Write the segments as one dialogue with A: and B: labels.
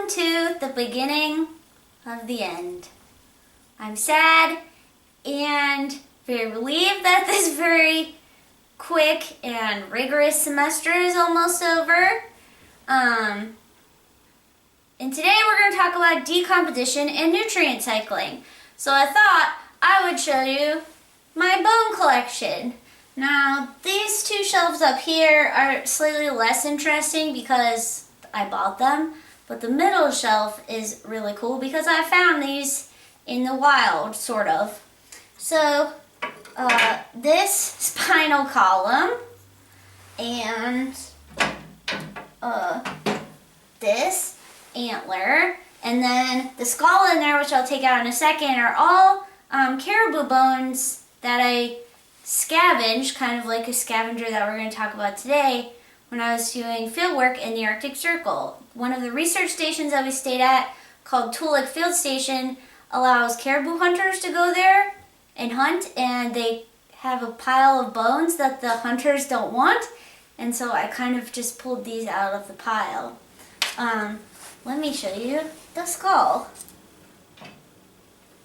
A: welcome to the beginning of the end. I'm sad and very relieved that this very quick and rigorous semester is almost over. And today we're going to talk about decomposition and nutrient cycling. So I thought I would show you my bone collection. Now, these two shelves up here are slightly less interesting because I bought them, but the middle shelf is really cool because I found these in the wild, sort of. So, this spinal column and this antler, and then the skull in there, which I'll take out in a second, are all caribou bones that I scavenged, kind of like a scavenger that we're going to talk about today, when I was doing field work in the Arctic Circle. One of the research stations that we stayed at, called Tulik Field Station, allows caribou hunters to go there and hunt, and they have a pile of bones that the hunters don't want, and so I kind of just pulled these out of the pile. Let me show you the skull.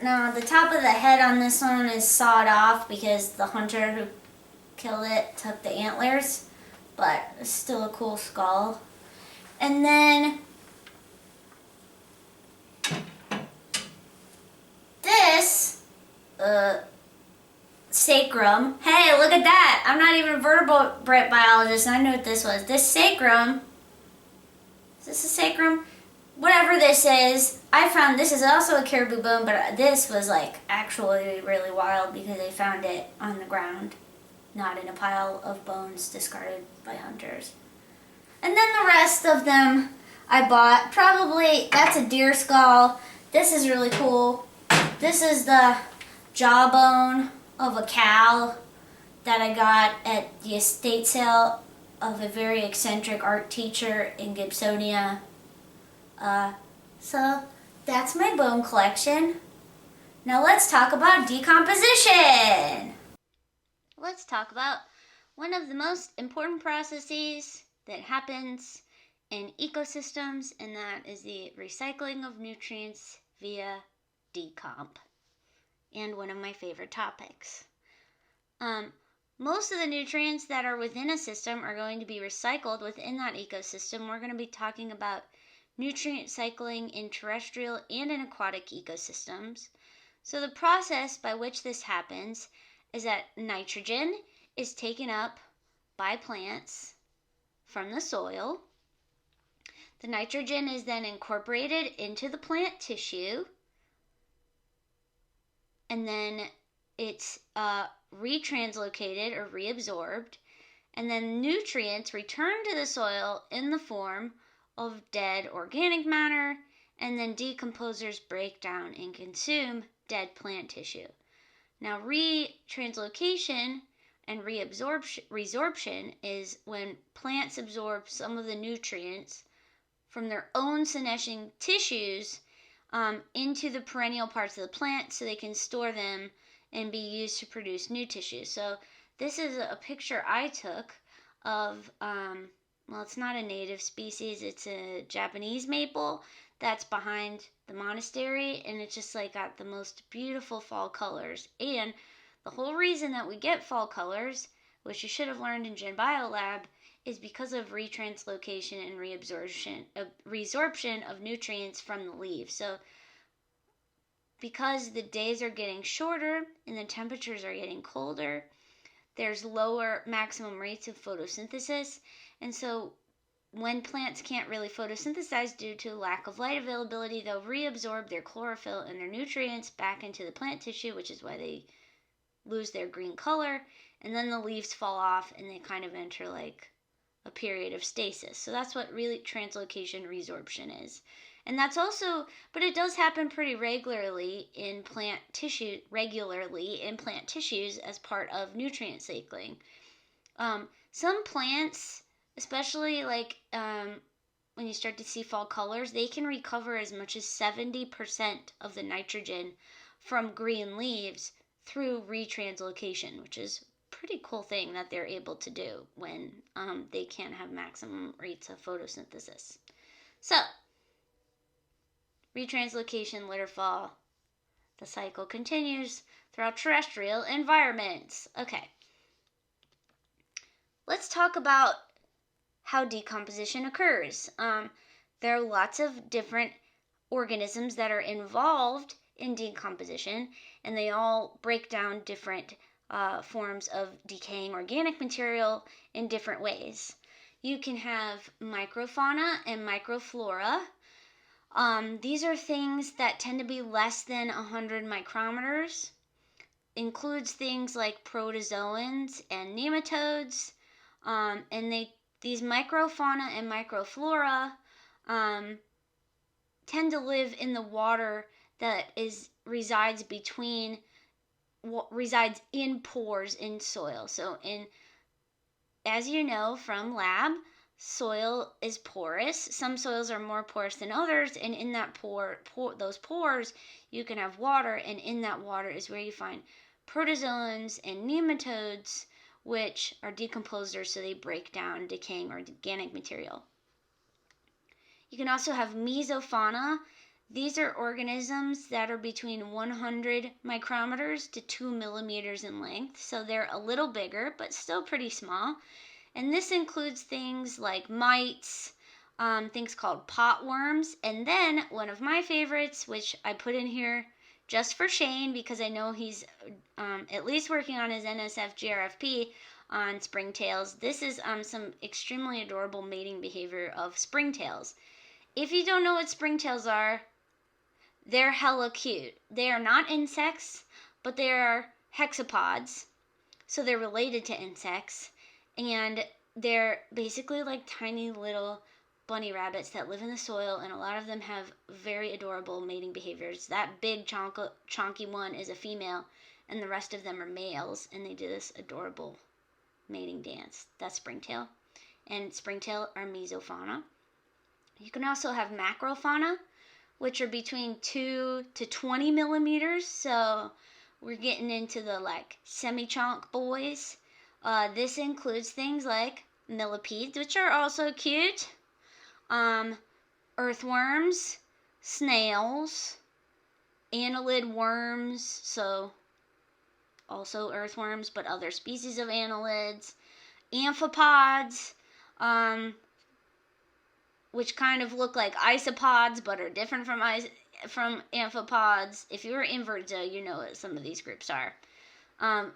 A: Now, the top of the head on this one is sawed off because the hunter who killed it took the antlers, but it's still a cool skull. And then this sacrum. Hey, look at that! I'm not even a vertebrate biologist, and I knew what this was. This sacrum. Is this a sacrum? Whatever this is, I found this is also a caribou bone, but this was like actually really wild because they found it on the ground, not in a pile of bones discarded by hunters. And then the rest of them I bought. Probably, that's a deer skull. This is really cool. This is the jawbone of a cow that I got at the estate sale of a very eccentric art teacher in Gibsonia. So that's my bone collection. Now let's talk about decomposition. Let's talk about one of the most important processes that happens in ecosystems, and that is the recycling of nutrients via decomp. And one of my favorite topics. Most of the nutrients that are within a system are going to be recycled within that ecosystem. We're going to be talking about nutrient cycling in terrestrial and in aquatic ecosystems. So the process by which this happens is that nitrogen is taken up by plants from the soil. The nitrogen is then incorporated into the plant tissue, and then it's retranslocated or reabsorbed, and then nutrients return to the soil in the form of dead organic matter, and then decomposers break down and consume dead plant tissue. Now, retranslocation and resorption is when plants absorb some of the nutrients from their own senescing tissues into the perennial parts of the plant so they can store them and be used to produce new tissue. So this is a picture I took of well, it's not a native species, it's a Japanese maple that's behind the monastery, and it's just like got the most beautiful fall colors. And the whole reason that we get fall colors, which you should have learned in Gen Bio Lab, is because of retranslocation and resorption of nutrients from the leaves. So because the days are getting shorter and the temperatures are getting colder, there's lower maximum rates of photosynthesis, and so when plants can't really photosynthesize due to lack of light availability, they'll reabsorb their chlorophyll and their nutrients back into the plant tissue, which is why they lose their green color, and then the leaves fall off and they kind of enter like a period of stasis. So that's what really translocation resorption is. And that's also, but it does happen pretty regularly in plant tissues as part of nutrient cycling. Some plants, especially like when you start to see fall colors, they can recover as much as 70% of the nitrogen from green leaves through retranslocation, which is a pretty cool thing that they're able to do when they can't have maximum rates of photosynthesis. So retranslocation, litter fall. The cycle continues throughout terrestrial environments. Okay. Let's talk about how decomposition occurs. There are lots of different organisms that are involved in decomposition, and they all break down different forms of decaying organic material in different ways. You can have microfauna and microflora. These are things that tend to be less than 100 micrometers. Includes things like protozoans and nematodes, and these microfauna and microflora tend to live in the water that resides in pores in soil. So as you know from lab, soil is porous. Some soils are more porous than others, and in that those pores, you can have water, and in that water is where you find protozoans and nematodes, which are decomposers, so they break down decaying organic material. You can also have mesofauna. These are organisms that are between 100 micrometers to 2 millimeters in length, so they're a little bigger, but still pretty small. And this includes things like mites, things called potworms, and then one of my favorites, which I put in here just for Shane because I know he's at least working on his NSF GRFP on springtails. This is some extremely adorable mating behavior of springtails. If you don't know what springtails are, they're hella cute. They are not insects, but they are hexapods, so they're related to insects, and they're basically like tiny little bunny rabbits that live in the soil, and a lot of them have very adorable mating behaviors. That big chonky one is a female, and the rest of them are males, and they do this adorable mating dance. That's springtail, and springtail are mesofauna. You can also have macrofauna, which are between 2 to 20 millimeters, so we're getting into the like semi-chonk boys. This includes things like millipedes, which are also cute, earthworms, snails, annelid worms, so also earthworms, but other species of annelids, amphipods, which kind of look like isopods but are different from amphipods. If you're invert zoo, you know what some of these groups are.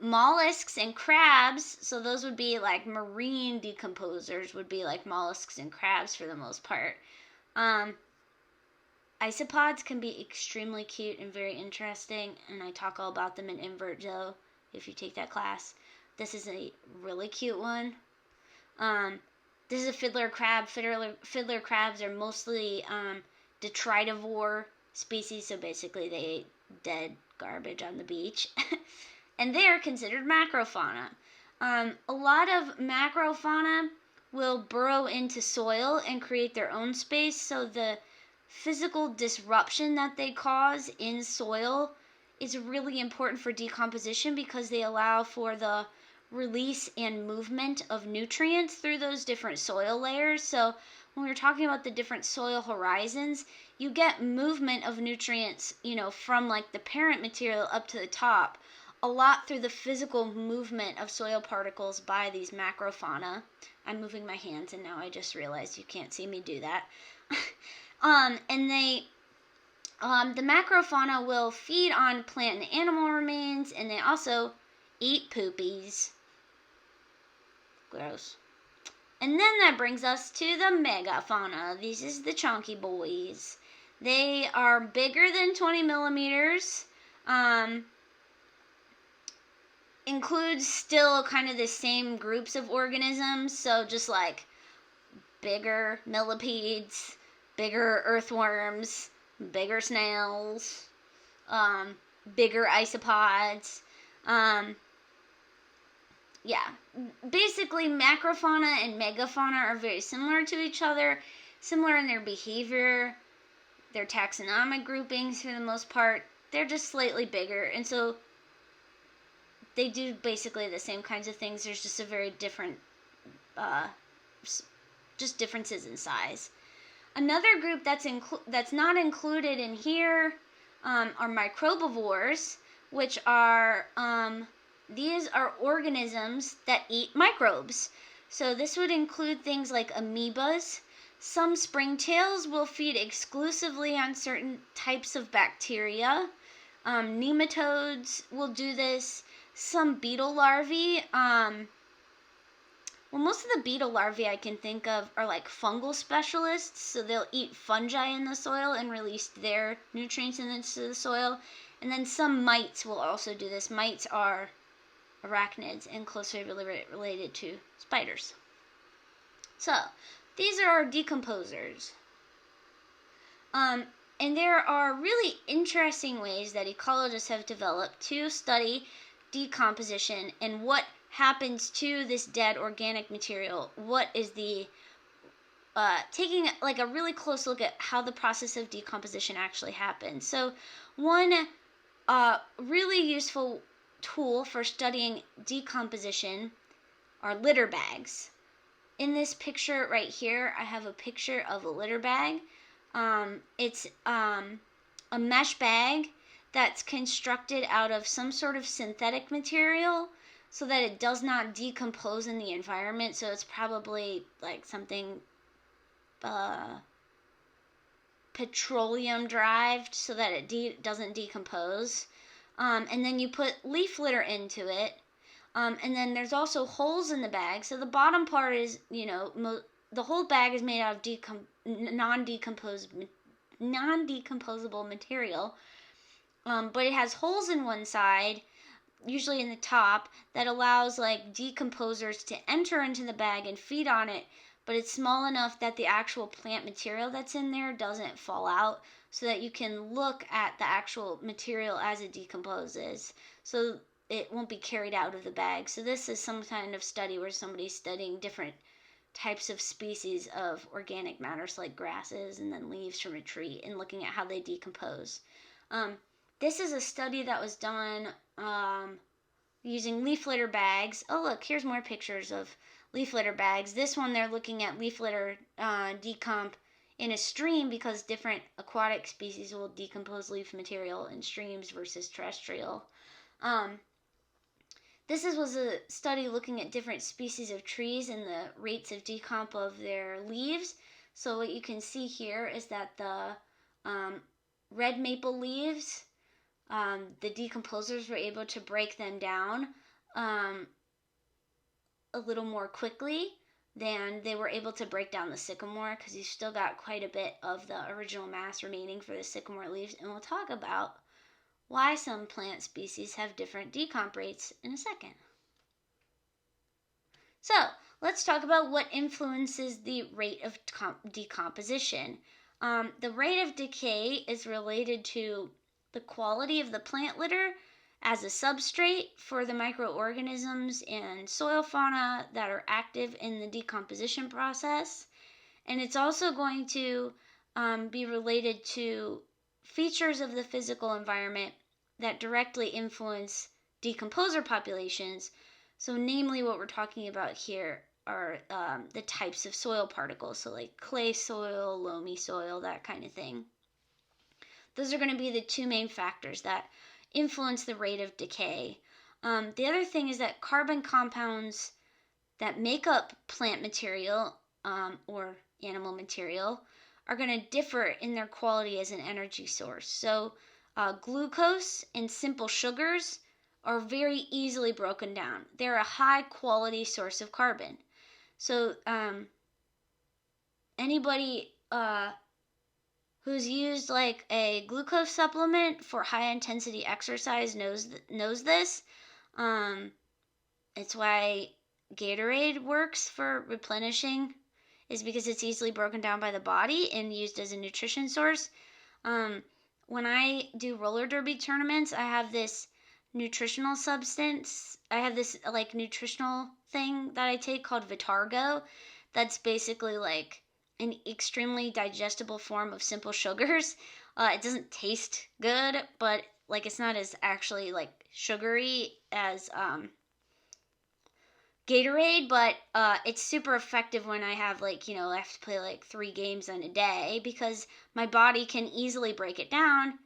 A: Mollusks and crabs, so those would be like marine decomposers, would be like mollusks and crabs for the most part. Isopods can be extremely cute and very interesting, and I talk all about them in invert zoo if you take that class. This is a really cute one. This is a fiddler crab. Fiddler crabs are mostly detritivore species, so basically they ate dead garbage on the beach. And they are considered macrofauna. A lot of macrofauna will burrow into soil and create their own space, so the physical disruption that they cause in soil is really important for decomposition because they allow for the release and movement of nutrients through those different soil layers. So when we're talking about the different soil horizons, you get movement of nutrients, from like the parent material up to the top, a lot through the physical movement of soil particles by these macrofauna. I'm moving my hands, and now I just realized you can't see me do that. The macrofauna will feed on plant and animal remains, and they also eat poopies. Gross. And then that brings us to the megafauna. This is the chunky boys. They are bigger than 20 millimeters. Includes still kind of the same groups of organisms. So just like bigger millipedes, bigger earthworms, bigger snails, bigger isopods. Basically macrofauna and megafauna are very similar to each other, similar in their behavior, their taxonomic groupings for the most part. They're just slightly bigger, and so they do basically the same kinds of things. There's just a very different, just differences in size. Another group that's not included in here are microbivores, which are these are organisms that eat microbes. So this would include things like amoebas. Some springtails will feed exclusively on certain types of bacteria. Nematodes will do this. Some beetle larvae, most of the beetle larvae I can think of are like fungal specialists, so they'll eat fungi in the soil and release their nutrients into the soil. And then some mites will also do this. Mites are arachnids and closely related to spiders. So, these are our decomposers. And there are really interesting ways that ecologists have developed to study decomposition and what happens to this dead organic material. What is the taking like a really close look at how the process of decomposition actually happens. So one really useful tool for studying decomposition are litter bags. In this picture right here, I have a picture of a litter bag. It's a mesh bag that's constructed out of some sort of synthetic material so that it does not decompose in the environment. So it's probably like something petroleum derived so that it doesn't decompose. And then you put leaf litter into it. And then there's also holes in the bag. So the bottom part is, the whole bag is made out of non-decomposable material. But it has holes in one side, usually in the top, that allows like decomposers to enter into the bag and feed on it, but it's small enough that the actual plant material that's in there doesn't fall out, so that you can look at the actual material as it decomposes, so it won't be carried out of the bag. So this is some kind of study where somebody's studying different types of species of organic matters like grasses and then leaves from a tree and looking at how they decompose. This is a study that was done using leaf litter bags. Oh, look, here's more pictures of leaf litter bags. This one, they're looking at leaf litter decomp in a stream because different aquatic species will decompose leaf material in streams versus terrestrial. This was a study looking at different species of trees and the rates of decomp of their leaves. So what you can see here is that the red maple leaves, the decomposers were able to break them down a little more quickly than they were able to break down the sycamore, because you've still got quite a bit of the original mass remaining for the sycamore leaves. And we'll talk about why some plant species have different decomp rates in a second. So let's talk about what influences the rate of decomposition. The rate of decay is related to the quality of the plant litter as a substrate for the microorganisms and soil fauna that are active in the decomposition process. And it's also going to be related to features of the physical environment that directly influence decomposer populations. So namely, what we're talking about here are the types of soil particles, so like clay soil, loamy soil, that kind of thing. Those are going to be the two main factors that influence the rate of decay. The other thing is that carbon compounds that make up plant material or animal material are going to differ in their quality as an energy source. So glucose and simple sugars are very easily broken down. They're a high quality source of carbon. So anybody who's used like a glucose supplement for high intensity exercise knows this. It's why Gatorade works for replenishing, is because it's easily broken down by the body and used as a nutrition source. When I do roller derby tournaments, I have this nutritional substance. I have this like nutritional thing that I take called Vitargo. That's basically like an extremely digestible form of simple sugars. It doesn't taste good, but like it's not as actually like sugary as Gatorade, but it's super effective when I have I have to play 3 games in a day, because my body can easily break it down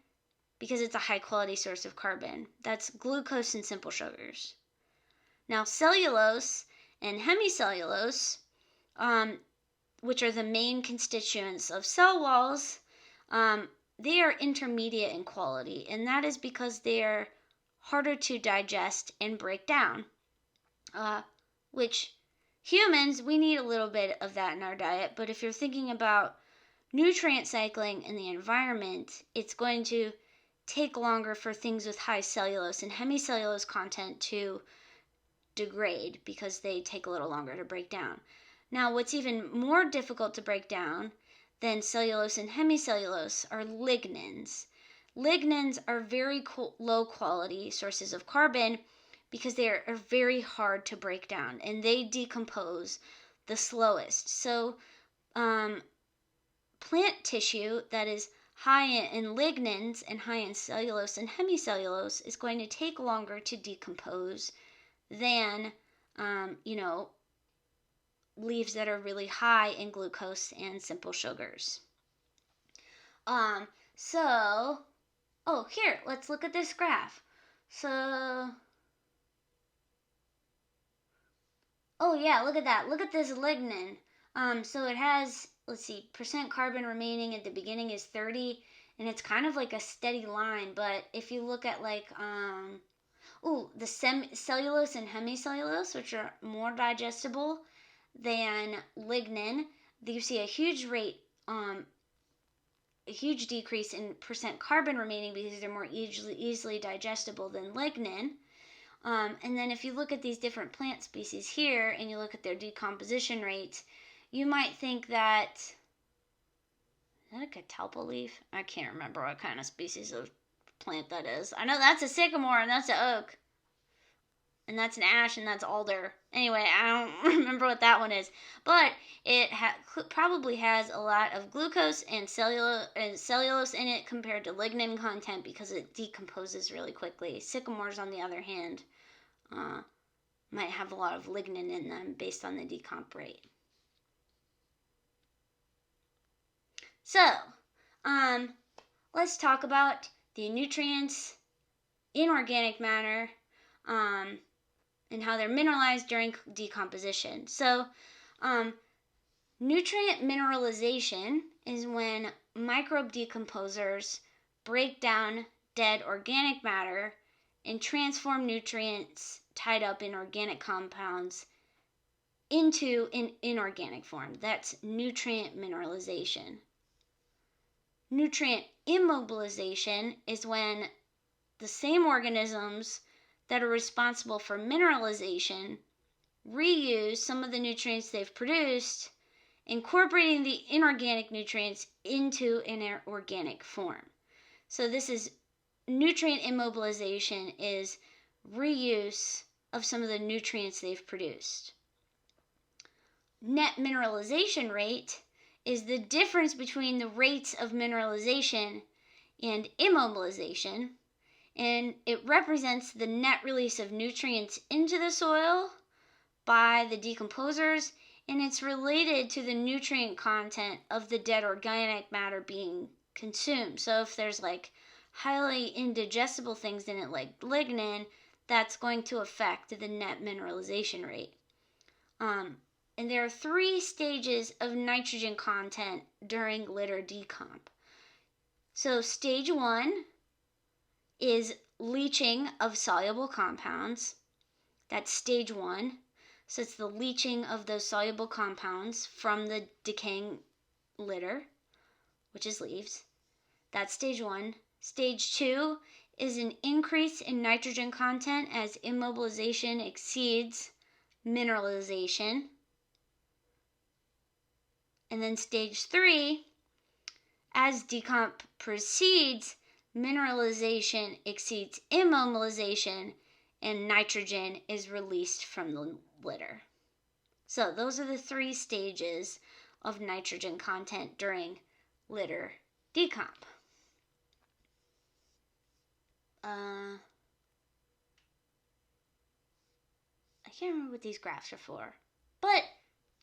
A: because it's a high quality source of carbon. That's glucose and simple sugars. Now, cellulose and hemicellulose, which are the main constituents of cell walls, they are intermediate in quality, and that is because they are harder to digest and break down. Which humans, we need a little bit of that in our diet, but if you're thinking about nutrient cycling in the environment, it's going to take longer for things with high cellulose and hemicellulose content to degrade, because they take a little longer to break down. Now, what's even more difficult to break down than cellulose and hemicellulose are lignins. Lignins are very low quality sources of carbon because they are very hard to break down, and they decompose the slowest. So plant tissue that is high in lignins and high in cellulose and hemicellulose is going to take longer to decompose than leaves that are really high in glucose and simple sugars. Here, let's look at this graph. Look at that. Look at this lignin. So it has, percent carbon remaining at the beginning is 30, and it's kind of like a steady line. But if you look at the cellulose and hemicellulose, which are more digestible than lignin, you see a huge decrease in percent carbon remaining because they're more easily digestible than lignin. And then if you look at these different plant species here and you look at their decomposition rates, you might think that, is that a catalpa leaf? I can't remember what kind of species of plant that is. I know that's a sycamore and that's an oak. And that's an ash and that's alder. Anyway, I don't remember what that one is. But it probably has a lot of glucose and cellulose in it compared to lignin content because it decomposes really quickly. Sycamores, on the other hand, might have a lot of lignin in them based on the decomp rate. So, let's talk about the nutrients in organic matter, and how they're mineralized during decomposition. So, nutrient mineralization is when microbe decomposers break down dead organic matter and transform nutrients tied up in organic compounds into an inorganic form. That's nutrient mineralization. Nutrient immobilization is when the same organisms that are responsible for mineralization reuse some of the nutrients they've produced, incorporating the inorganic nutrients into an organic form. So this is nutrient immobilization, is reuse of some of the nutrients they've produced. Net mineralization rate is the difference between the rates of mineralization and immobilization, and it represents the net release of nutrients into the soil by the decomposers, and it's related to the nutrient content of the dead organic matter being consumed. So if there's highly indigestible things in it like lignin, that's going to affect the net mineralization rate. And there are 3 stages of nitrogen content during litter decomp. So stage 1 is leaching of soluble compounds. That's stage 1. So it's the leaching of those soluble compounds from the decaying litter, which is leaves. That's stage 1. Stage 2 is an increase in nitrogen content as immobilization exceeds mineralization. And then stage 3, as decomp proceeds, mineralization exceeds immobilization and nitrogen is released from the litter. So those are the 3 stages of nitrogen content during litter decomp. I I can't remember what these graphs are for. But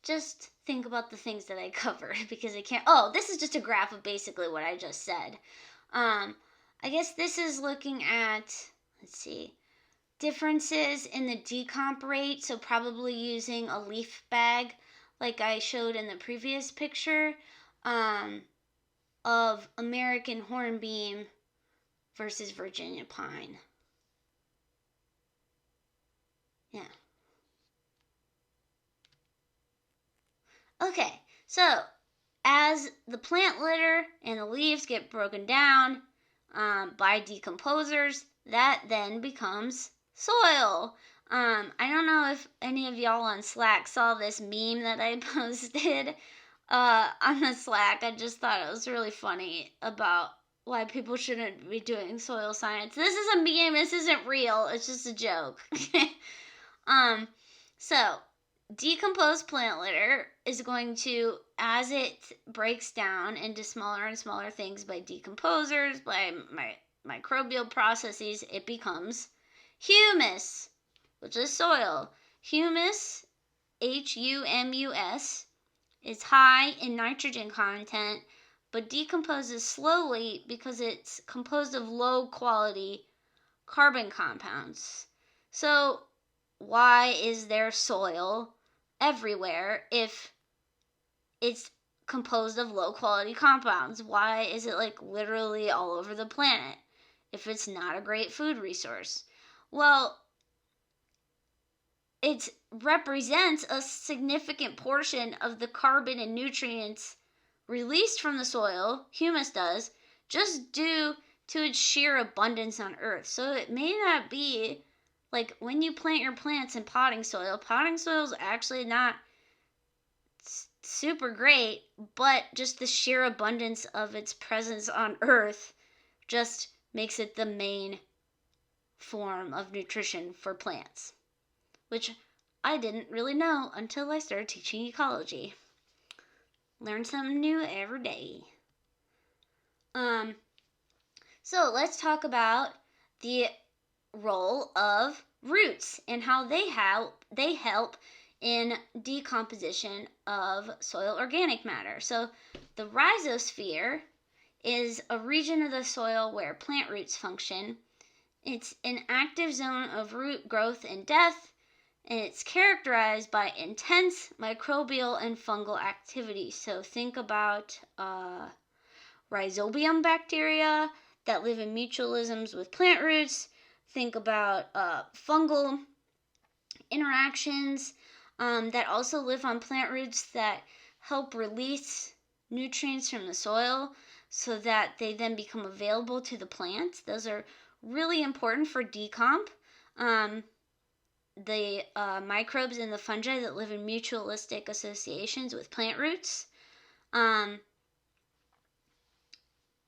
A: just think about the things that I covered because I can't. Oh, this is just a graph of basically what I just said. I guess this is looking at, let's see, differences in the decomp rate. So probably using a leaf bag like I showed in the previous picture of American hornbeam versus Virginia pine. Yeah. Okay, so as the plant litter and the leaves get broken down by decomposers, that then becomes soil. I don't know if any of y'all on Slack saw this meme that I posted on the Slack. I just thought it was really funny about why people shouldn't be doing soil science. This is a meme. This isn't real. It's just a joke. So decomposed plant litter is going to, as it breaks down into smaller and smaller things by decomposers, by microbial processes, it becomes humus, which is soil. Humus, Humus, is high in nitrogen content, but decomposes slowly because it's composed of low quality carbon compounds. So why is there soil everywhere if it's composed of low quality compounds? Why is it like literally all over the planet if it's not a great food resource? Well, it represents a significant portion of the carbon and nutrients released from the soil, humus does, just due to its sheer abundance on Earth. So it may not be like when you plant your plants in potting soil is actually not super great, but just the sheer abundance of its presence on Earth just makes it the main form of nutrition for plants, which I didn't really know until I started teaching ecology. Learn something new every day. So let's talk about the role of roots and how they help in decomposition of soil organic matter. So the rhizosphere is a region of the soil where plant roots function. It's an active zone of root growth and death, and it's characterized by intense microbial and fungal activity. So think about rhizobium bacteria that live in mutualisms with plant roots. Think about fungal interactions that also live on plant roots that help release nutrients from the soil so that they then become available to the plants. Those are really important for decomp. The microbes and the fungi that live in mutualistic associations with plant roots.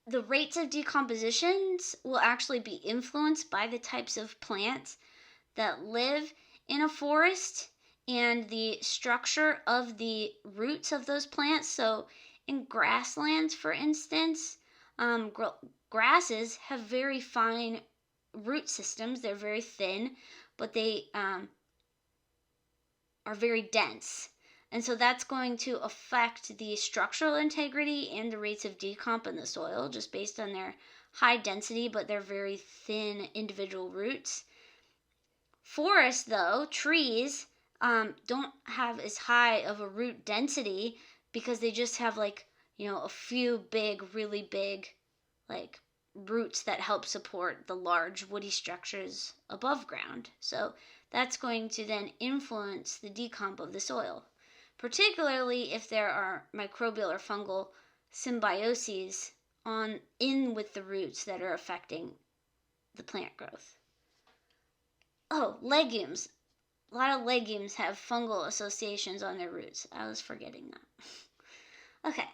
A: The rates of decompositions will actually be influenced by the types of plants that live in a forest and the structure of the roots of those plants. So in grasslands, for instance, grasses have very fine root systems. They're very thin, but they are very dense. And so that's going to affect the structural integrity and the rates of decomp in the soil just based on their high density, but they're very thin individual roots. Forests, though, trees, don't have as high of a root density because they just have a few really big, roots that help support the large woody structures above ground. So that's going to then influence the decomp of the soil, particularly if there are microbial or fungal symbioses in with the roots that are affecting the plant growth. Oh, legumes. A lot of legumes have fungal associations on their roots. I was forgetting that. Okay.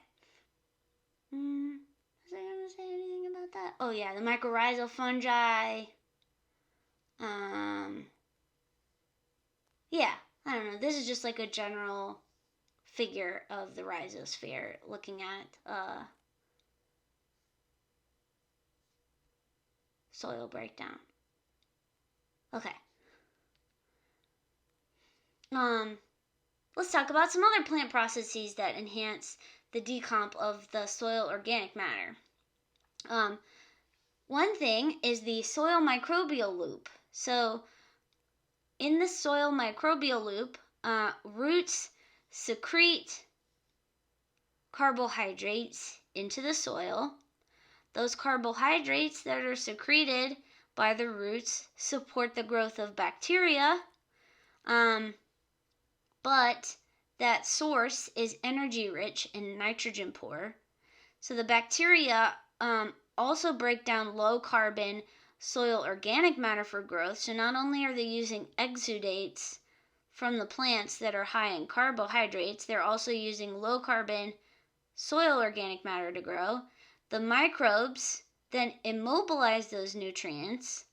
A: Was I going to say anything about that? Oh, yeah, the mycorrhizal fungi. Yeah, I don't know. This is just like a general figure of the rhizosphere looking at soil breakdown. Okay. let's talk about some other plant processes that enhance the decomp of the soil organic matter. One thing is the soil microbial loop. So in the soil microbial loop, roots secrete carbohydrates into the soil. Those carbohydrates that are secreted by the roots support the growth of bacteria, but that source is energy rich and nitrogen poor. So the bacteria also break down low carbon soil organic matter for growth. So not only are they using exudates from the plants that are high in carbohydrates, they're also using low carbon soil organic matter to grow. The microbes then immobilize those nutrients.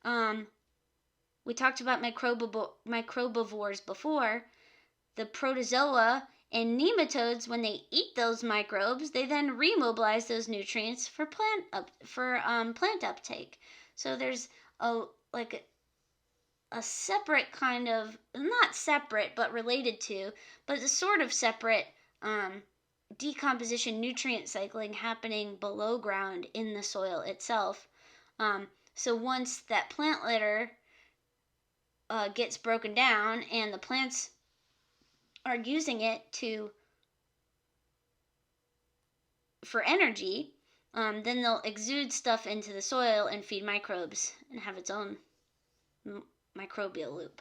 A: We talked about microbivores before. The protozoa and nematodes, when they eat those microbes, they then remobilize those nutrients for plant uptake. So there's a separate kind of, not separate but related to, but a sort of separate decomposition, nutrient cycling happening below ground in the soil itself. So once that plant litter gets broken down and the plants are using it for energy, then they'll exude stuff into the soil and feed microbes and have its own microbial loop.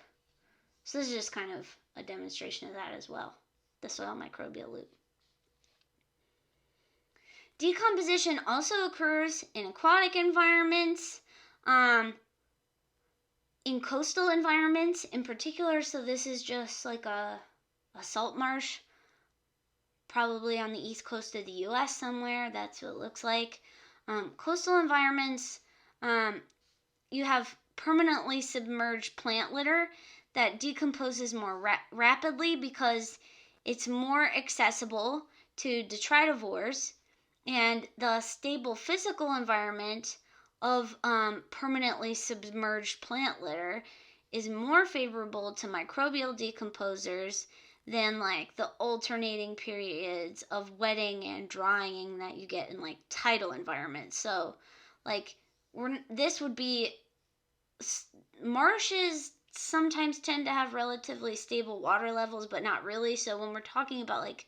A: So this is just kind of a demonstration of that as well, the soil microbial loop. Decomposition also occurs in aquatic environments, in coastal environments in particular. So this is just like a salt marsh, probably on the east coast of the US somewhere. That's what it looks like. Coastal environments, you have permanently submerged plant litter that decomposes more rapidly because it's more accessible to detritivores, and the stable physical environment of permanently submerged plant litter is more favorable to microbial decomposers than like the alternating periods of wetting and drying that you get in like tidal environments. So like this would be, marshes sometimes tend to have relatively stable water levels, but not really. So when we're talking about like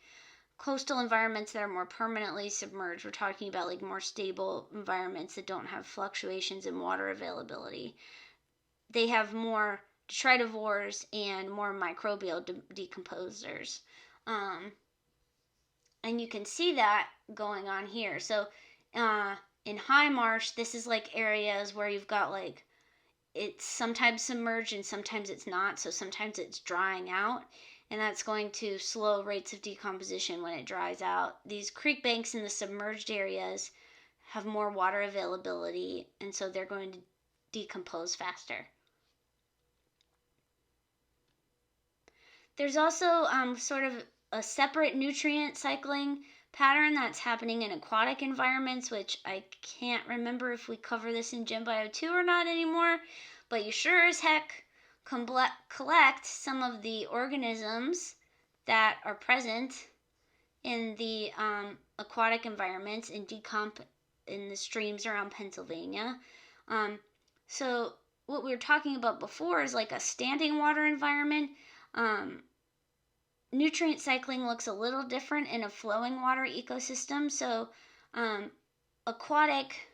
A: coastal environments that are more permanently submerged, we're talking about like more stable environments that don't have fluctuations in water availability. They have more detritivores and more microbial decomposers. And you can see that going on here. So in high marsh, this is like areas where you've got like, it's sometimes submerged and sometimes it's not. So sometimes it's drying out, and that's going to slow rates of decomposition when it dries out. These creek banks in the submerged areas have more water availability, and so they're going to decompose faster. There's also sort of a separate nutrient cycling pattern that's happening in aquatic environments, which I can't remember if we cover this in Gym Bio 2 or not anymore, but you sure as heck collect some of the organisms that are present in the aquatic environments and decomp in the streams around Pennsylvania. So what we were talking about before is like a standing water environment. Nutrient cycling looks a little different in a flowing water ecosystem. So aquatic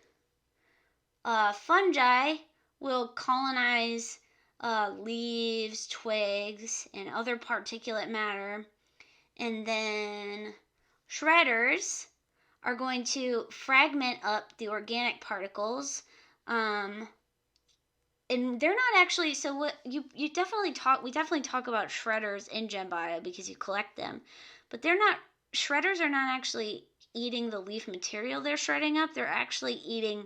A: fungi will colonize leaves, twigs, and other particulate matter. And then shredders are going to fragment up the organic particles. And they're not actually, so what we definitely talk about shredders in Gem Bio because you collect them, but shredders are not actually eating the leaf material they're shredding up. They're actually eating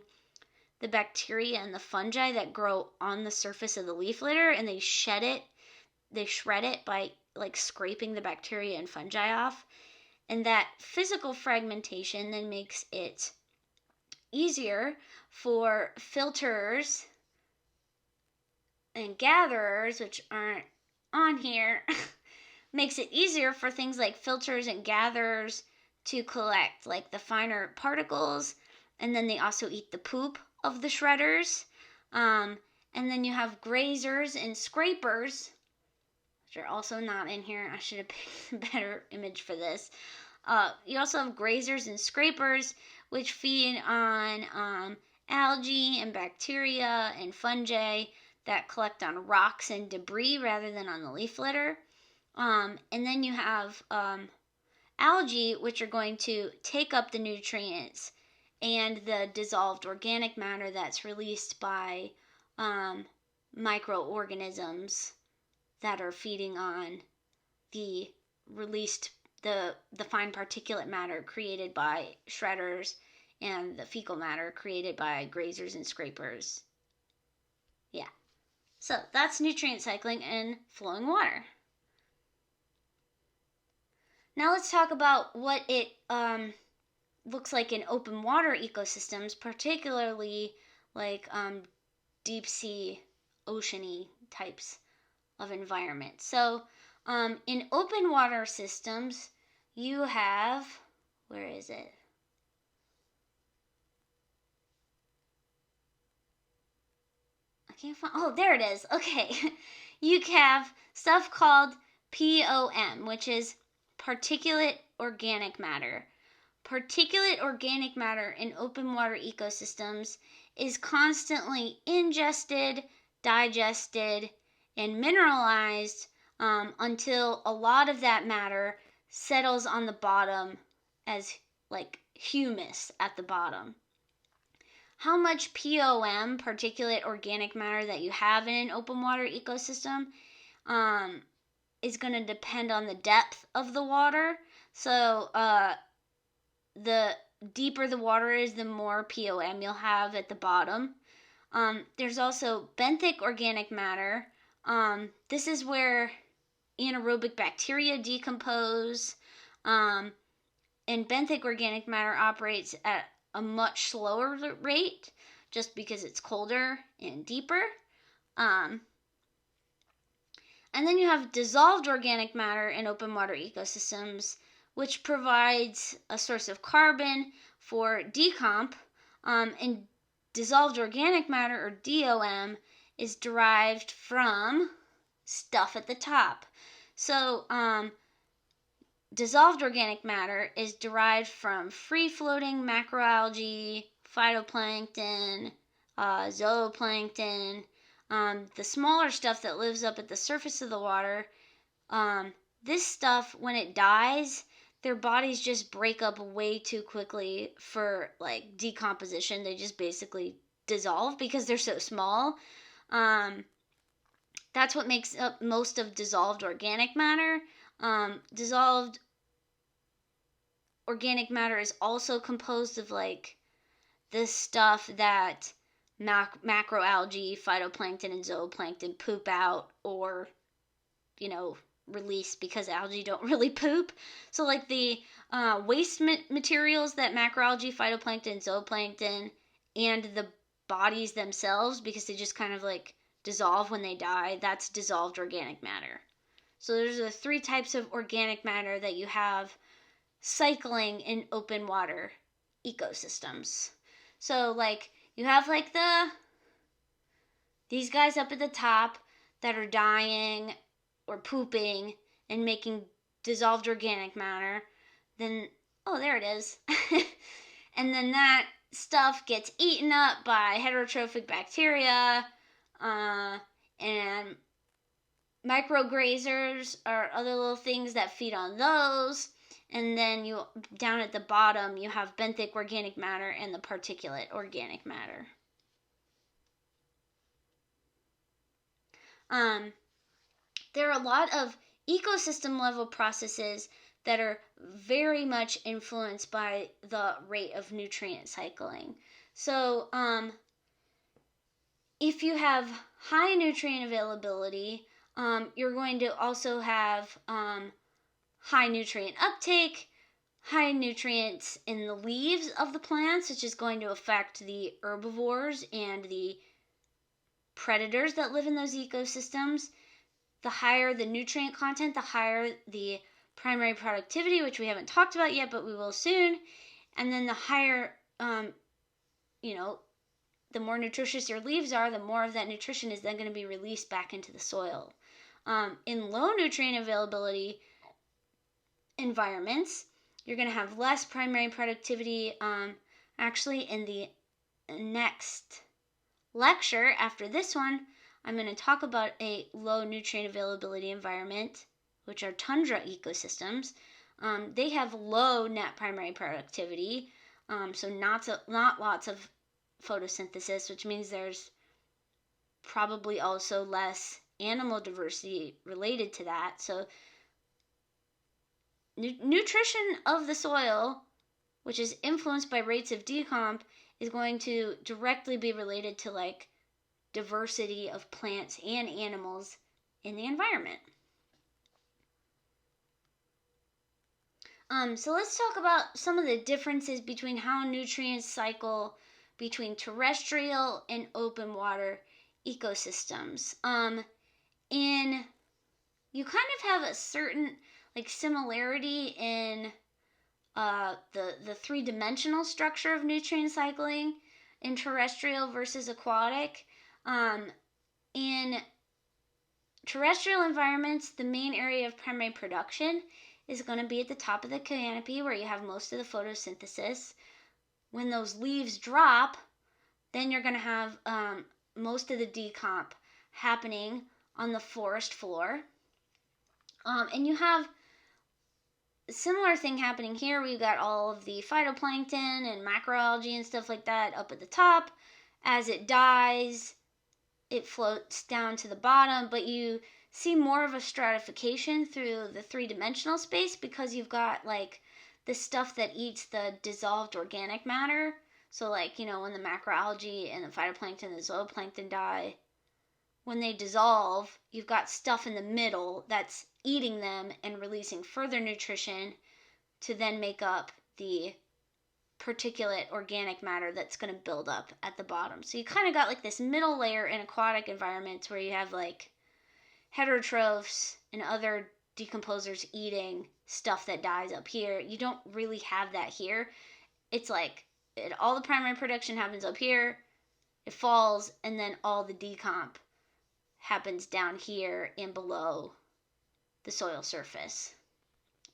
A: the bacteria and the fungi that grow on the surface of the leaf litter, and they shred it by like scraping the bacteria and fungi off. And that physical fragmentation then makes it easier for filters and gatherers, which aren't on here makes it easier for things like filters and gatherers to collect like the finer particles, and then they also eat the poop of the shredders. And then you have grazers and scrapers, which are also not in here. I should have picked a better image for this. You also have grazers and scrapers, which feed on algae and bacteria and fungi that collect on rocks and debris rather than on the leaf litter. And then you have algae, which are going to take up the nutrients and the dissolved organic matter that's released by microorganisms that are feeding on the released the fine particulate matter created by shredders and the fecal matter created by grazers and scrapers. Yeah. So that's nutrient cycling in flowing water. Now let's talk about what it looks like in open water ecosystems, particularly like deep sea, oceany types of environments. So in open water systems, you have, where is it? I can't find, oh, there it is. Okay. You have stuff called POM, which is particulate organic matter. Particulate organic matter in open water ecosystems is constantly ingested, digested, and mineralized until a lot of that matter settles on the bottom as like humus at the bottom. How much POM, particulate organic matter, that you have in an open water ecosystem is going to depend on the depth of the water. So the deeper the water is, the more POM you'll have at the bottom. There's also benthic organic matter. This is where anaerobic bacteria decompose, and benthic organic matter operates at a much slower rate just because it's colder and deeper. And then you have dissolved organic matter in open water ecosystems, which provides a source of carbon for decomp. And dissolved organic matter, or DOM, is derived from stuff at the top. So dissolved organic matter is derived from free-floating macroalgae, phytoplankton, zooplankton, the smaller stuff that lives up at the surface of the water. This stuff, when it dies, their bodies just break up way too quickly for like decomposition. They just basically dissolve because they're so small. That's what makes up most of dissolved organic matter. Dissolved organic matter is also composed of like this stuff that macroalgae, phytoplankton, and zooplankton poop out or, release because algae don't really poop. So like the waste materials that macroalgae, phytoplankton, and zooplankton, and the bodies themselves, because they just kind of like dissolve when they die, that's dissolved organic matter. So there's the three types of organic matter that you have cycling in open water ecosystems. So like you have like these guys up at the top that are dying or pooping and making dissolved organic matter. Then, oh, there it is. And then that stuff gets eaten up by heterotrophic bacteria, and micrograzers are other little things that feed on those. And then you down at the bottom, you have benthic organic matter and the particulate organic matter. There are a lot of ecosystem level processes that are very much influenced by the rate of nutrient cycling. So if you have high nutrient availability, you're going to also have high nutrient uptake, high nutrients in the leaves of the plants, which is going to affect the herbivores and the predators that live in those ecosystems. the higher the nutrient content, the higher the primary productivity, which we haven't talked about yet, but we will soon. And then the higher, the more nutritious your leaves are, the more of that nutrition is then going to be released back into the soil. In low nutrient availability environments, you're going to have less primary productivity. Actually, in the next lecture after this one, I'm going to talk about a low nutrient availability environment, which are tundra ecosystems. They have low net primary productivity, so not lots of photosynthesis, which means there's probably also less animal diversity related to that. So nutrition of the soil, which is influenced by rates of decomp, is going to directly be related to like diversity of plants and animals in the environment. So let's talk about some of the differences between how nutrients cycle between terrestrial and open water ecosystems. You kind of have a certain like similarity in the three-dimensional structure of nutrient cycling in terrestrial versus aquatic. In terrestrial environments, the main area of primary production is going to be at the top of the canopy where you have most of the photosynthesis. When those leaves drop, then you're going to have most of the decomp happening on the forest floor. And you have a similar thing happening here. We've got all of the phytoplankton and macroalgae and stuff like that up at the top. As it dies, it floats down to the bottom, but you see more of a stratification through the three-dimensional space because you've got like the stuff that eats the dissolved organic matter. So like, when the macroalgae and the phytoplankton and the zooplankton die, when they dissolve, you've got stuff in the middle that's eating them and releasing further nutrition to then make up the particulate organic matter that's going to build up at the bottom. So you kind of got like this middle layer in aquatic environments where you have like heterotrophs and other decomposers eating stuff that dies up here. You don't really have that here. It's like all the primary production happens up here, it falls, and then all the decomp happens down here and below the soil surface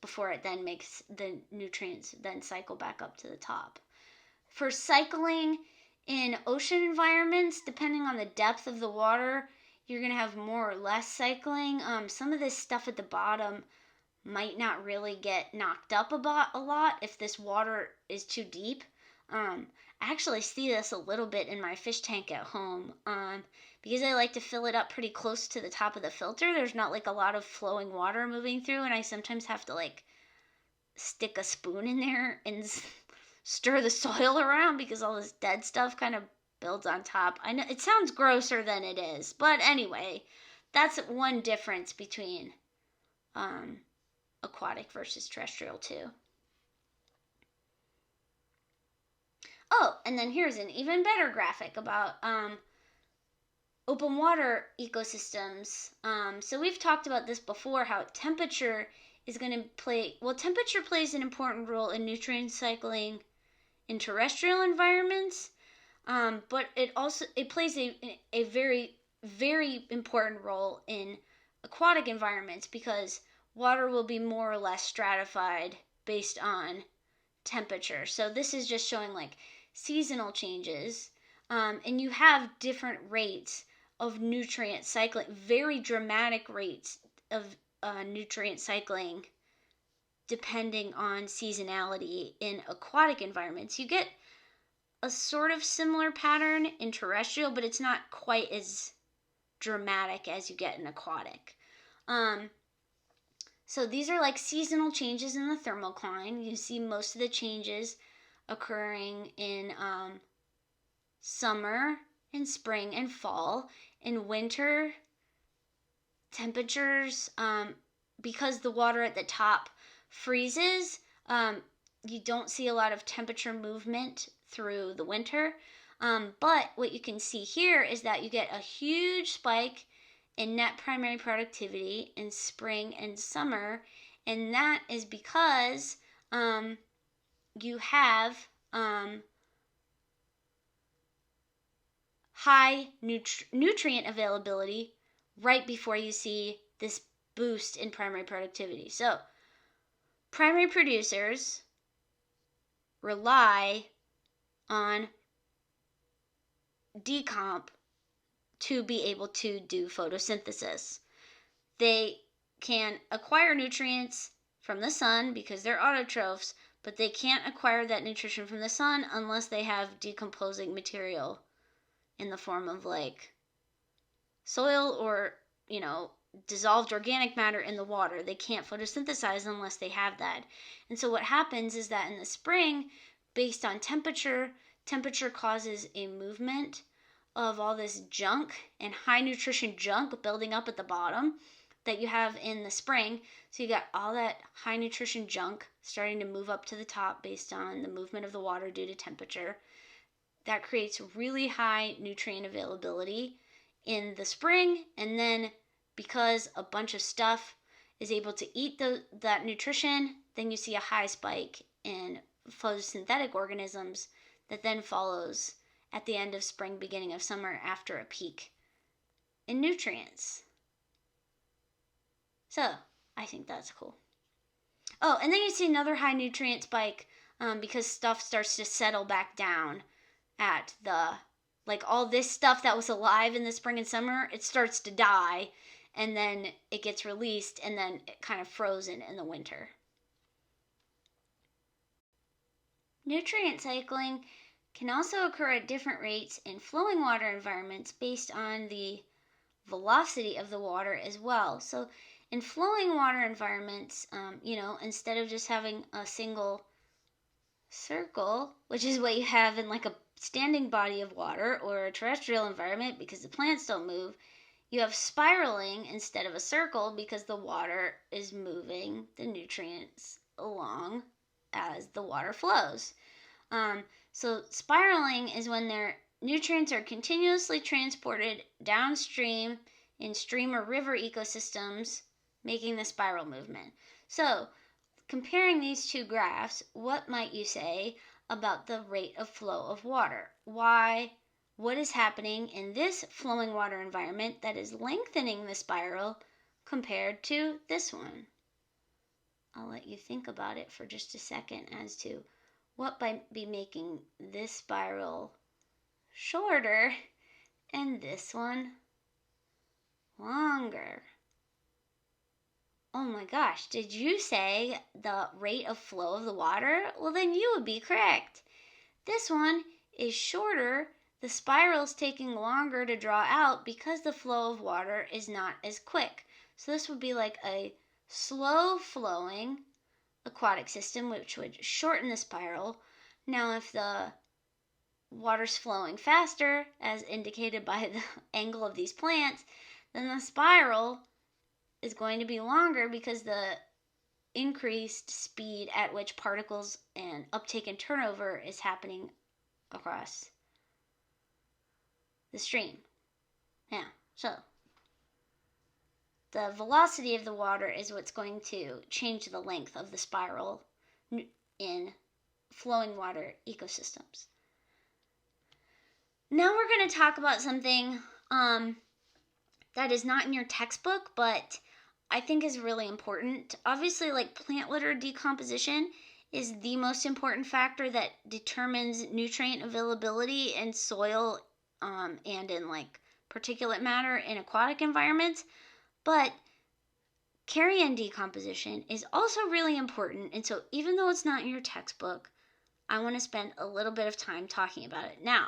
A: before it then makes the nutrients then cycle back up to the top. For cycling in ocean environments, depending on the depth of the water, you're going to have more or less cycling. Some of this stuff at the bottom might not really get knocked up a lot if this water is too deep. I actually see this a little bit in my fish tank at home. Because I like to fill it up pretty close to the top of the filter, there's not like a lot of flowing water moving through, and I sometimes have to like stick a spoon in there and stir the soil around because all this dead stuff kind of builds on top. I know it sounds grosser than it is, but anyway, that's one difference between aquatic versus terrestrial too. Oh, and then here's an even better graphic about open water ecosystems. So we've talked about this before, how temperature is going to play, temperature plays an important role in nutrient cycling in terrestrial environments, but it plays a very, very important role in aquatic environments because water will be more or less stratified based on temperature. So this is just showing like seasonal changes, and you have different rates of nutrient cycling, very dramatic rates of nutrient cycling depending on seasonality in aquatic environments. You get a sort of similar pattern in terrestrial, but it's not quite as dramatic as you get in aquatic. So these are like seasonal changes in the thermocline. You see most of the changes occurring in summer and spring and fall. In winter, temperatures, because the water at the top freezes, you don't see a lot of temperature movement through the winter. But what you can see here is that you get a huge spike in net primary productivity in spring and summer, and that is because you have high nutrient availability right before you see this boost in primary productivity. So primary producers rely on decomp to be able to do photosynthesis. They can acquire nutrients from the sun because they're autotrophs, but they can't acquire that nutrition from the sun unless they have decomposing material in the form of like soil or, dissolved organic matter in the water. They can't photosynthesize unless they have that. And so what happens is that in the spring, based on temperature causes a movement of all this junk and high nutrition junk building up at the bottom that you have in the spring. So you got all that high nutrition junk starting to move up to the top based on the movement of the water due to temperature. That creates really high nutrient availability in the spring, and then because a bunch of stuff is able to eat that nutrition, then you see a high spike in photosynthetic organisms that then follows at the end of spring, beginning of summer, after a peak in nutrients. So I think that's cool. Oh, and then you see another high nutrient spike because stuff starts to settle back down at all this stuff that was alive in the spring and summer, it starts to die, and then it gets released, and then it kind of frozen in the winter. Nutrient cycling can also occur at different rates in flowing water environments based on the velocity of the water as well. So in flowing water environments, instead of just having a single circle, which is what you have in like a standing body of water or a terrestrial environment because the plants don't move, you have spiraling instead of a circle because the water is moving the nutrients along as the water flows. So spiraling is when their nutrients are continuously transported downstream in stream or river ecosystems, making the spiral movement. So comparing these two graphs, what might you say about the rate of flow of water? What is happening in this flowing water environment that is lengthening the spiral compared to this one? I'll let you think about it for just a second as to what might be making this spiral shorter and this one longer. Oh my gosh, did you say the rate of flow of the water? Well, then you would be correct. This one is shorter. The spiral is taking longer to draw out because the flow of water is not as quick. So this would be like a slow flowing aquatic system, which would shorten the spiral. Now, if the water's flowing faster, as indicated by the angle of these plants, then the spiral is going to be longer because the increased speed at which particles and uptake and turnover is happening across the stream. Yeah, so the velocity of the water is what's going to change the length of the spiral in flowing water ecosystems. Now we're going to talk about something that is not in your textbook, but I think is really important. Obviously, like plant litter decomposition is the most important factor that determines nutrient availability in soil and in like particulate matter in aquatic environments. But carrion decomposition is also really important. And so even though it's not in your textbook, I want to spend a little bit of time talking about it. Now,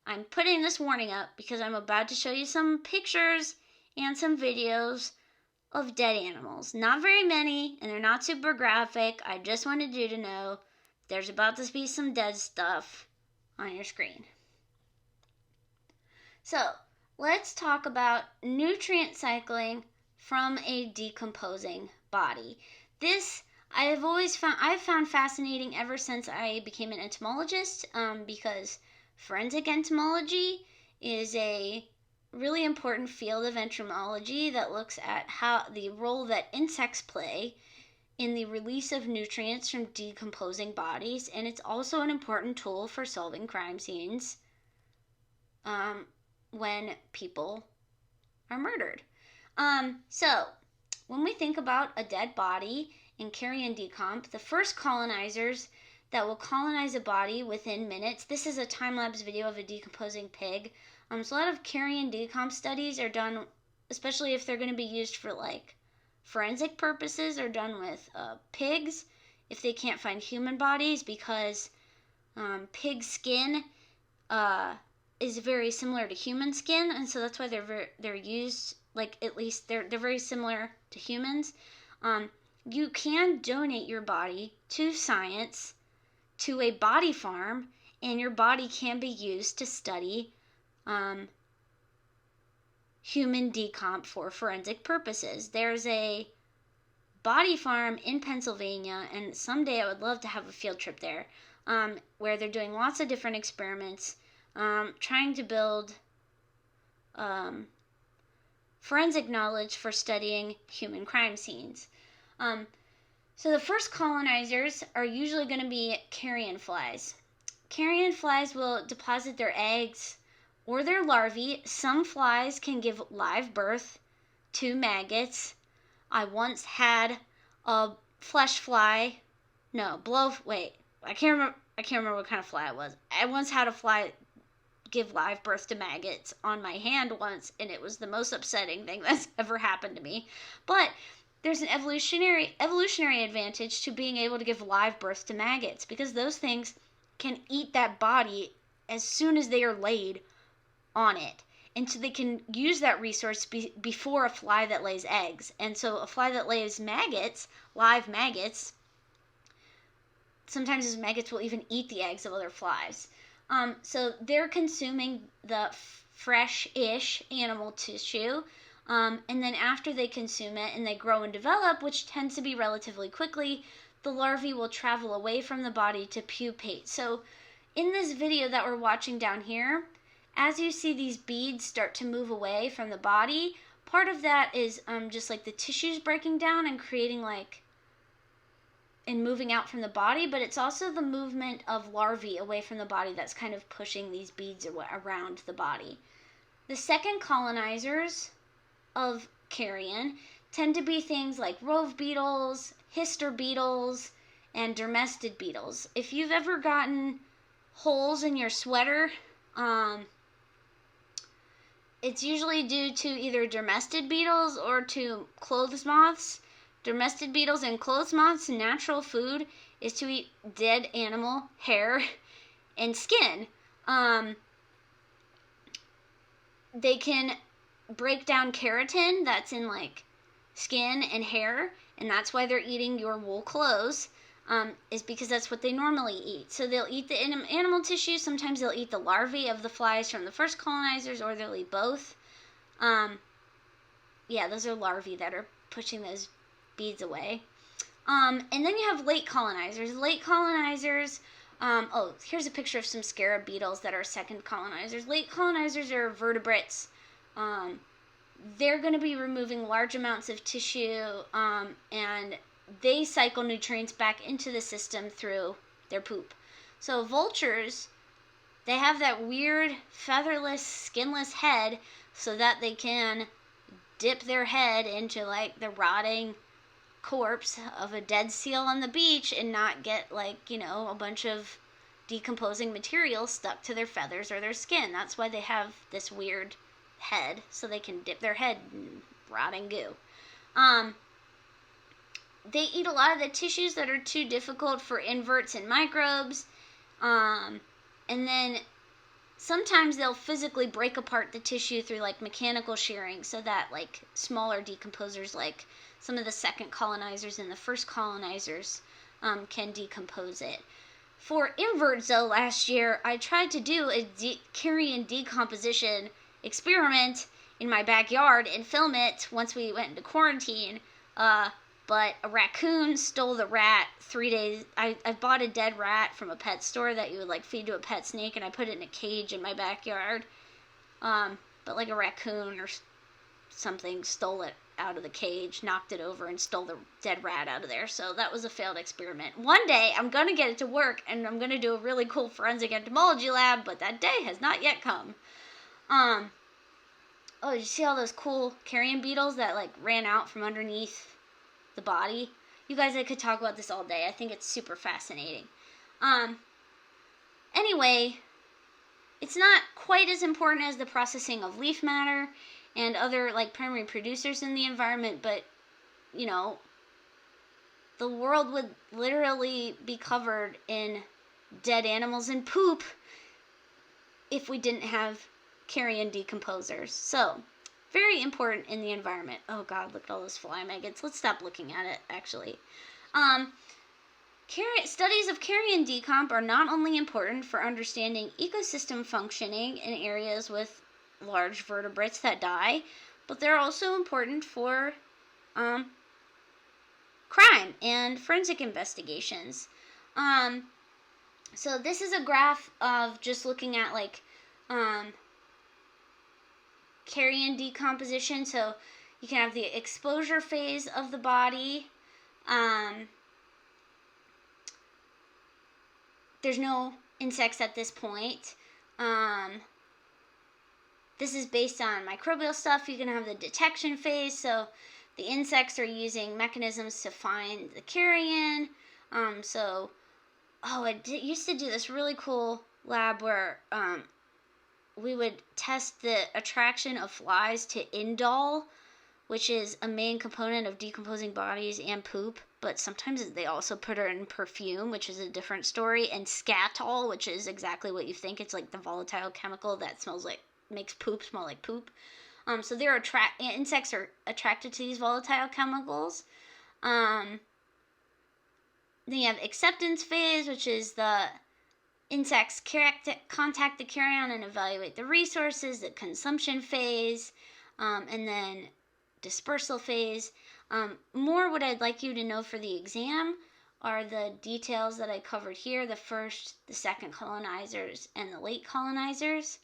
A: I'm putting this warning up because I'm about to show you some pictures and some videos of dead animals. Not very many, and they're not super graphic. I just wanted you to know there's about to be some dead stuff on your screen. So, let's talk about nutrient cycling from a decomposing body. This I've found fascinating ever since I became an entomologist because forensic entomology is a really important field of entomology that looks at how the role that insects play in the release of nutrients from decomposing bodies, and it's also an important tool for solving crime scenes when people are murdered. So, when we think about a dead body in Carrion Decomp, the first colonizers that will colonize a body within minutes. This is a time-lapse video of a decomposing pig. So a lot of Carrion Decomp studies are done, especially if they're going to be used for like forensic purposes, are done with pigs if they can't find human bodies, because pig skin is very similar to human skin, and so that's why they're used, like, at least they're very similar to humans. You can donate your body to science, to a body farm, and your body can be used to study human decomp for forensic purposes. There's a body farm in Pennsylvania, and someday I would love to have a field trip there, where they're doing lots of different experiments, trying to build forensic knowledge for studying human crime scenes. So the first colonizers are usually going to be carrion flies. Carrion flies will deposit their eggs or their larvae. Some flies can give live birth to maggots. I once had a flesh fly. I can't remember what kind of fly it was. I once had a fly give live birth to maggots on my hand once, and it was the most upsetting thing that's ever happened to me. But there's an evolutionary advantage to being able to give live birth to maggots, because those things can eat that body as soon as they are laid on it. And so they can use that resource before a fly that lays eggs. And so a fly that lays maggots, live maggots, sometimes those maggots will even eat the eggs of other flies. So they're consuming the fresh-ish animal tissue. And then after they consume it and they grow and develop, which tends to be relatively quickly, the larvae will travel away from the body to pupate. So in this video that we're watching down here, as you see these beads start to move away from the body, part of that is just like the tissues breaking down and creating and moving out from the body, but it's also the movement of larvae away from the body that's kind of pushing these beads around the body. The second colonizers of carrion tend to be things like rove beetles, hister beetles, and dermestid beetles. If you've ever gotten holes in your sweater, it's usually due to either dermestid beetles or to clothes moths. Dermestid beetles and clothes moths' natural food is to eat dead animal hair and skin. They can break down keratin that's in skin and hair, and that's why they're eating your wool clothes, is because that's what they normally eat. So they'll eat the animal tissue. Sometimes they'll eat the larvae of the flies from the first colonizers, or they'll eat both. Those are larvae that are pushing those beads away. And then you have late colonizers. Late colonizers, here's a picture of some scarab beetles that are second colonizers. Late colonizers are vertebrates. They're going to be removing large amounts of tissue, and they cycle nutrients back into the system through their poop. So vultures, they have that weird featherless, skinless head so that they can dip their head into the rotting corpse of a dead seal on the beach and not get a bunch of decomposing material stuck to their feathers or their skin. That's why they have this weird head, so they can dip their head in rotting goo. They eat a lot of the tissues that are too difficult for inverts and microbes, and then sometimes they'll physically break apart the tissue through mechanical shearing, so that smaller decomposers like some of the second colonizers and the first colonizers can decompose it. For inverts, though, last year I tried to do a carrion decomposition experiment in my backyard and film it once we went into quarantine, but a raccoon stole the rat 3 days. I bought a dead rat from a pet store that you would feed to a pet snake, and I put it in a cage in my backyard. but like a raccoon or something stole it out of the cage, knocked it over, and stole the dead rat out of there. So that was a failed experiment. One day I'm going to get it to work, and I'm going to do a really cool forensic entomology lab, but that day has not yet come. Oh, did you see all those cool carrion beetles that like ran out from underneath the body? You guys, I could talk about this all day. I think it's super fascinating. Anyway, it's not quite as important as the processing of leaf matter and other like primary producers in the environment, but you know, the world would literally be covered in dead animals and poop if we didn't have carrion decomposers. So, very important in the environment. Oh God, look at all those fly maggots. Let's stop looking at it, actually. Studies of carrion decomp are not only important for understanding ecosystem functioning in areas with large vertebrates that die, but they're also important for crime and forensic investigations. So this is a graph of just looking at like carrion decomposition. So you can have the exposure phase of the body. There's no insects at this point. This is based on microbial stuff. You can have the detection phase. So the insects are using mechanisms to find the carrion. I used to do this really cool lab where we would test the attraction of flies to indole, which is a main component of decomposing bodies and poop, but sometimes they also put it in perfume, which is a different story, and scatol, which is exactly what you think. It's like the volatile chemical that makes poop smell like poop. So insects are attracted to these volatile chemicals. Then you have acceptance phase, which is the insects contact the carrion and evaluate the resources, the consumption phase, and then dispersal phase. More what I'd like you to know for the exam are the details that I covered here, the first, the second colonizers, and the late colonizers.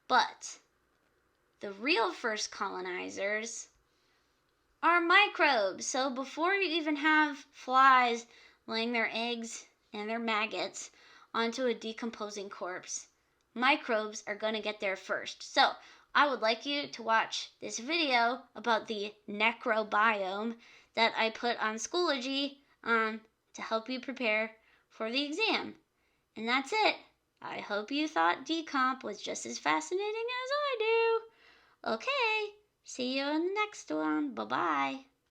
A: But the real first colonizers are microbes. So before you even have flies laying their eggs and their maggots onto a decomposing corpse, microbes are going to get there first. So I would like you to watch this video about the necrobiome that I put on Schoology to help you prepare for the exam. And that's it. I hope you thought decomp was just as fascinating as I do. Okay, see you in the next one. Bye-bye.